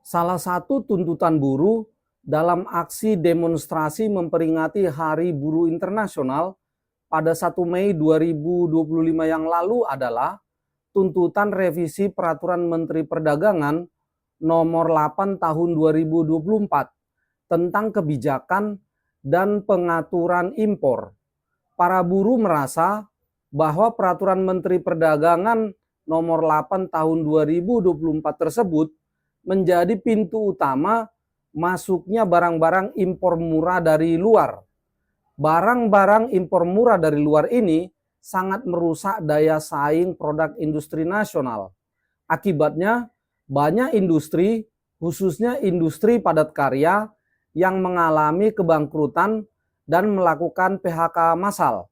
Salah satu tuntutan buruh dalam aksi demonstrasi memperingati Hari Buruh Internasional pada 1 Mei 2025 yang lalu adalah tuntutan revisi Peraturan Menteri Perdagangan Nomor 8 Tahun 2024 tentang kebijakan dan pengaturan impor. Para buruh merasa bahwa Peraturan Menteri Perdagangan Nomor 8 Tahun 2024 tersebut menjadi pintu utama masuknya barang-barang impor murah dari luar. Barang-barang impor murah dari luar ini sangat merusak daya saing produk industri nasional. Akibatnya, banyak industri, khususnya industri padat karya, yang mengalami kebangkrutan dan melakukan PHK massal.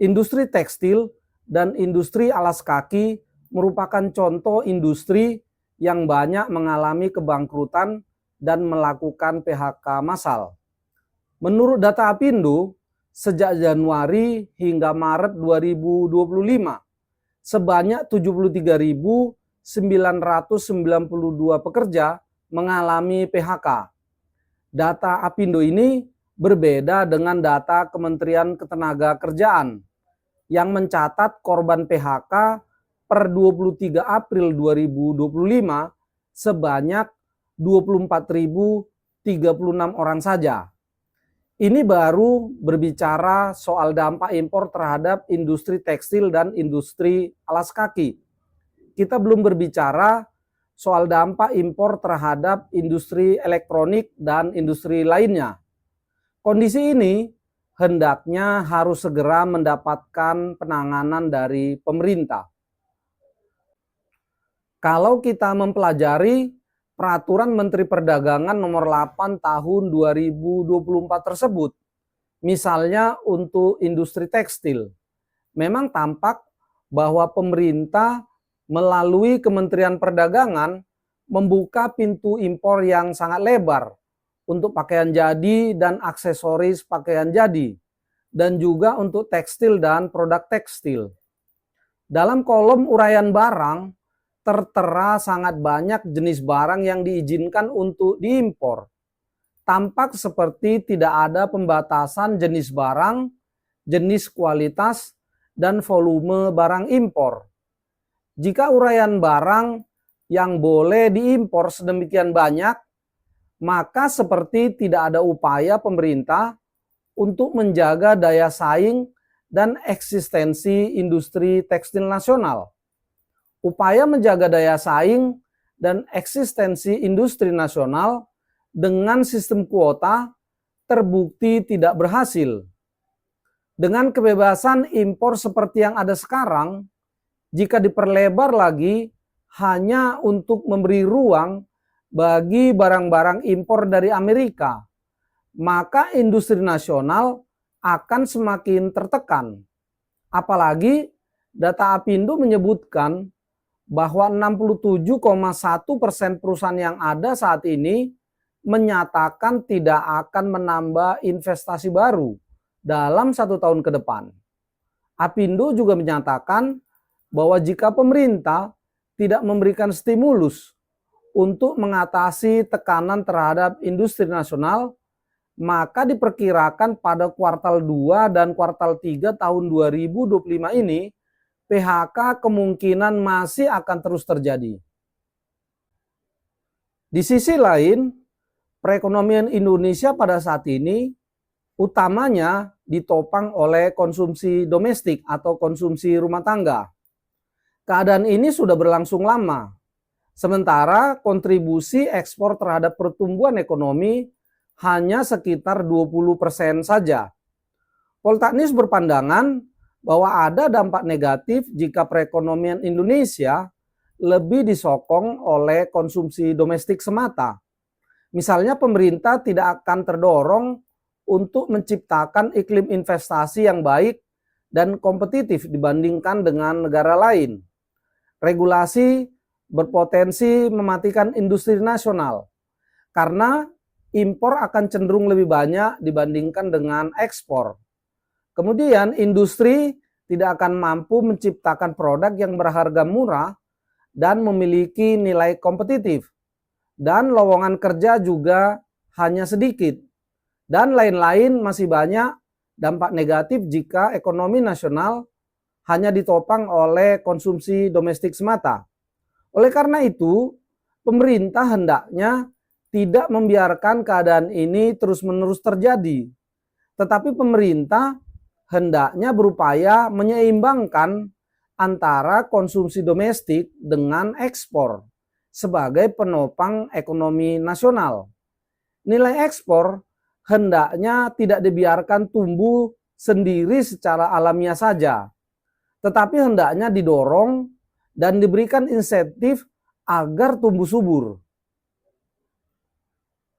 Industri tekstil dan industri alas kaki merupakan contoh industri yang banyak mengalami kebangkrutan dan melakukan PHK massal. Menurut data Apindo, sejak Januari hingga Maret 2025, sebanyak 73.992 pekerja mengalami PHK. Data Apindo ini berbeda dengan data Kementerian Ketenagakerjaan yang mencatat korban PHK per 23 April 2025 sebanyak 24.036 orang saja. Ini baru berbicara soal dampak impor terhadap industri tekstil dan industri alas kaki. Kita belum berbicara soal dampak impor terhadap industri elektronik dan industri lainnya. Kondisi ini hendaknya harus segera mendapatkan penanganan dari pemerintah. Kalau kita mempelajari Peraturan Menteri Perdagangan Nomor 8 Tahun 2024 tersebut, misalnya untuk industri tekstil, memang tampak bahwa pemerintah melalui Kementerian Perdagangan membuka pintu impor yang sangat lebar untuk pakaian jadi dan aksesoris pakaian jadi, dan juga untuk tekstil dan produk tekstil. Dalam kolom uraian barang, tertera sangat banyak jenis barang yang diizinkan untuk diimpor. Tampak seperti tidak ada pembatasan jenis barang, jenis kualitas, dan volume barang impor. Jika uraian barang yang boleh diimpor sedemikian banyak, maka seperti tidak ada upaya pemerintah untuk menjaga daya saing dan eksistensi industri tekstil nasional. Upaya menjaga daya saing dan eksistensi industri nasional dengan sistem kuota terbukti tidak berhasil. Dengan kebebasan impor seperti yang ada sekarang, jika diperlebar lagi hanya untuk memberi ruang bagi barang-barang impor dari Amerika, maka industri nasional akan semakin tertekan. Apalagi data Apindo menyebutkan bahwa 67,1% perusahaan yang ada saat ini menyatakan tidak akan menambah investasi baru dalam 1 tahun ke depan. Apindo juga menyatakan bahwa jika pemerintah tidak memberikan stimulus untuk mengatasi tekanan terhadap industri nasional, maka diperkirakan pada kuartal 2 dan kuartal 3 tahun 2025 ini, PHK kemungkinan masih akan terus terjadi. Di sisi lain, perekonomian Indonesia pada saat ini utamanya ditopang oleh konsumsi domestik atau konsumsi rumah tangga. Keadaan ini sudah berlangsung lama. Sementara kontribusi ekspor terhadap pertumbuhan ekonomi hanya sekitar 20% saja. Polteknis berpandangan bahwa ada dampak negatif jika perekonomian Indonesia lebih disokong oleh konsumsi domestik semata. Misalnya pemerintah tidak akan terdorong untuk menciptakan iklim investasi yang baik dan kompetitif dibandingkan dengan negara lain. Regulasi berpotensi mematikan industri nasional karena impor akan cenderung lebih banyak dibandingkan dengan ekspor. Kemudian industri tidak akan mampu menciptakan produk yang berharga murah dan memiliki nilai kompetitif. dan lowongan kerja juga hanya sedikit. Dan lain-lain masih banyak dampak negatif jika ekonomi nasional hanya ditopang oleh konsumsi domestik semata. Oleh karena itu, pemerintah hendaknya tidak membiarkan keadaan ini terus-menerus terjadi. Tetapi pemerintah hendaknya berupaya menyeimbangkan antara konsumsi domestik dengan ekspor sebagai penopang ekonomi nasional. Nilai ekspor hendaknya tidak dibiarkan tumbuh sendiri secara alamiah saja, tetapi hendaknya didorong dan diberikan insentif agar tumbuh subur.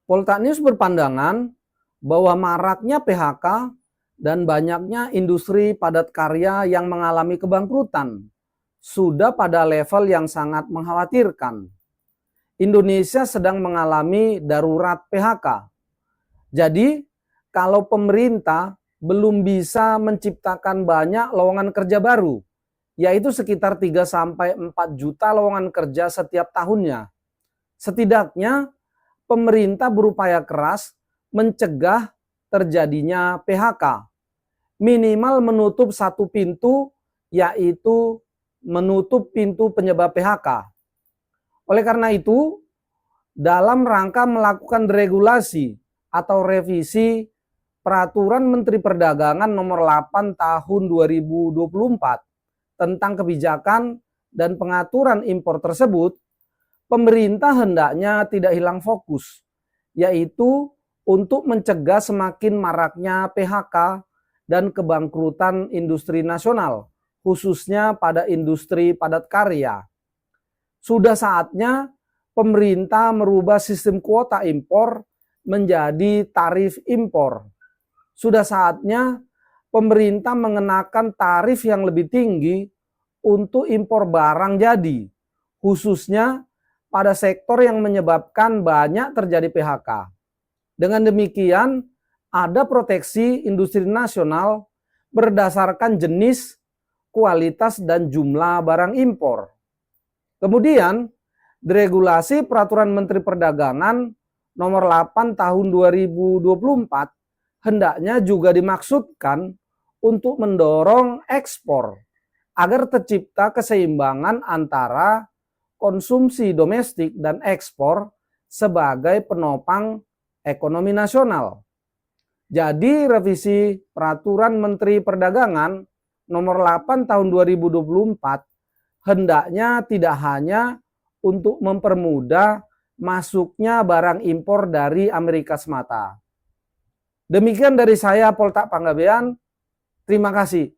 Poltaknews berpandangan bahwa maraknya PHK dan banyaknya industri padat karya yang mengalami kebangkrutan sudah pada level yang sangat mengkhawatirkan. Indonesia sedang mengalami darurat PHK. Jadi, kalau pemerintah belum bisa menciptakan banyak lowongan kerja baru, yaitu sekitar 3-4 juta lowongan kerja setiap tahunnya, setidaknya pemerintah berupaya keras mencegah terjadinya PHK. Minimal menutup satu pintu, yaitu menutup pintu penyebab PHK. Oleh karena itu, dalam rangka melakukan deregulasi atau revisi Peraturan Menteri Perdagangan Nomor 8 Tahun 2024 tentang kebijakan dan pengaturan impor tersebut, pemerintah hendaknya tidak hilang fokus, yaitu untuk mencegah semakin maraknya PHK dan kebangkrutan industri nasional, khususnya pada industri padat karya. Sudah saatnya pemerintah merubah sistem kuota impor menjadi tarif impor. Sudah saatnya pemerintah mengenakan tarif yang lebih tinggi untuk impor barang jadi, khususnya pada sektor yang menyebabkan banyak terjadi PHK. Dengan demikian, ada proteksi industri nasional berdasarkan jenis, kualitas, dan jumlah barang impor. Kemudian, deregulasi Peraturan Menteri Perdagangan Nomor 8 Tahun 2024 hendaknya juga dimaksudkan untuk mendorong ekspor agar tercipta keseimbangan antara konsumsi domestik dan ekspor sebagai penopang ekonomi nasional. Jadi revisi Peraturan Menteri Perdagangan Nomor 8 Tahun 2024 hendaknya tidak hanya untuk mempermudah masuknya barang impor dari Amerika semata. Demikian dari saya, Poltak Panggabean. Terima kasih.